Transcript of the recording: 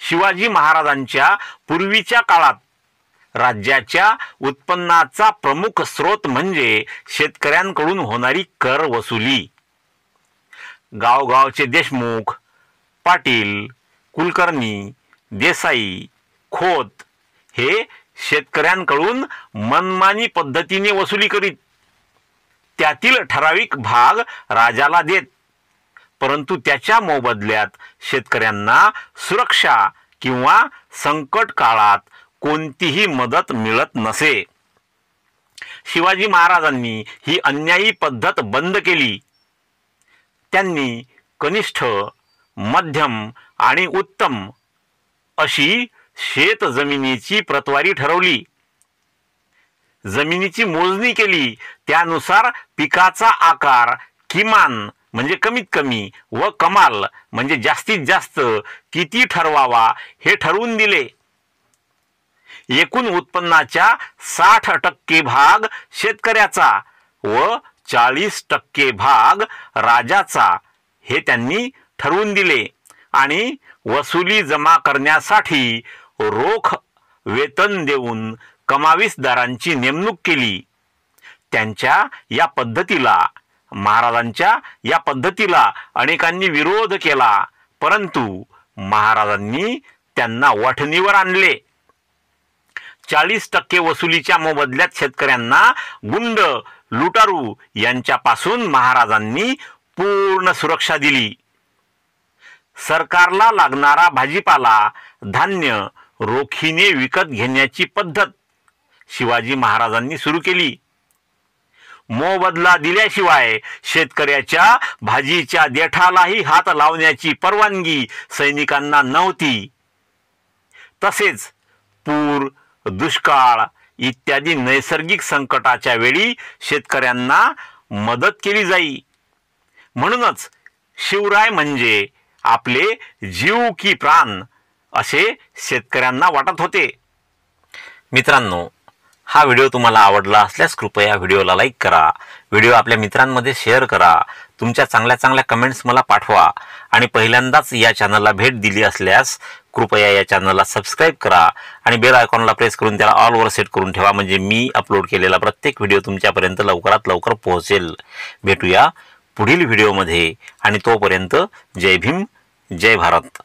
शिवाजी महाराजांच्या पूर्वीच्या काळात राज्याच्या उत्पन्नाचा प्रमुख स्रोत म्हणजे शेतकऱ्यांकडून होणारी कर वसुली। गावगावचे देशमुख, पाटील, कुलकर्णी, देसाई, खोत हे शेतकऱ्यांकडून मनमानी पद्धतीने वसुली करीत। त्यातील ठराविक भाग राजाला देत, परंतु त्याच्या मोबदल्यात शेतकऱ्यांना सुरक्षा किंवा संकट काळात कोणतीही मदत मिळत नसे। शिवाजी महाराजांनी ही अन्यायी पद्धत बंद केली। त्यांनी कनिष्ठ, मध्यम आणि उत्तम अशी शेत जमिनीची प्रतवारी ठरवली। जमिनीची मोजणी केली, त्यानुसार पिकाचा आकार किमान म्हणजे कमीत कमी व कमाल म्हणजे जास्तीत जास्त किती ठरवावा हे ठरवून दिले। एकूण उत्पन्नाच्या 60% भाग शेतकऱ्याचा व 40% भाग राजाचा हे त्यांनी ठरवून दिले आणि वसुली जमा करण्यासाठी रोख वेतन देऊन कमावीसदारांची नेमणूक केली। महाराजांच्या या पद्धतीला अनेकांनी विरोध केला, परंतु महाराजांनी त्यांना वठणीवर आणले। 40% वसुलीच्या मोबदल्यात शेतकऱ्यांना गुंड, लुटारू यांच्यापासून महाराजांनी पूर्ण सुरक्षा दिली। सरकारला लागणारा भाजीपाला, धान्य रोखीने विकत घेण्याची पद्धत शिवाजी महाराजांनी सुरू केली। मोबदला दिल्याशिवाय शेतकऱ्याच्या भाजीच्या देठालाही हात लावण्याची परवानगी सैनिकांना नव्हती। तसेच पूर, दुष्काळ इत्यादी नैसर्गिक संकटाच्या वेळी शेतकऱ्यांना मदत केली जाई। म्हणूनच शिवराय म्हणजे आपले जीव की प्राण असे शेतकऱ्यांना वाटत होते। मित्रांनो, हा व्हिडिओ तुम्हाला आवडला असल्यास कृपया व्हिडिओला लाईक करा, व्हिडिओ आपल्या मित्रांमध्ये शेअर करा, तुमच्या चांगल्या कमेंट्स मला पाठवा आणि पहिल्यांदाच या चॅनलला भेट दिली असल्यास कृपया या चॅनलला सबस्क्राईब करा आणि बेल आयकॉनला प्रेस करून त्याला ऑल वर सेट करून ठेवा, म्हणजे मी अपलोड केलेला प्रत्येक व्हिडिओ तुमच्यापर्यंत लवकरात लवकर पोहोचेल। भेटूया पुढील व्हिडिओमध्ये आणि तोपर्यंत जय भीम, जय भारत।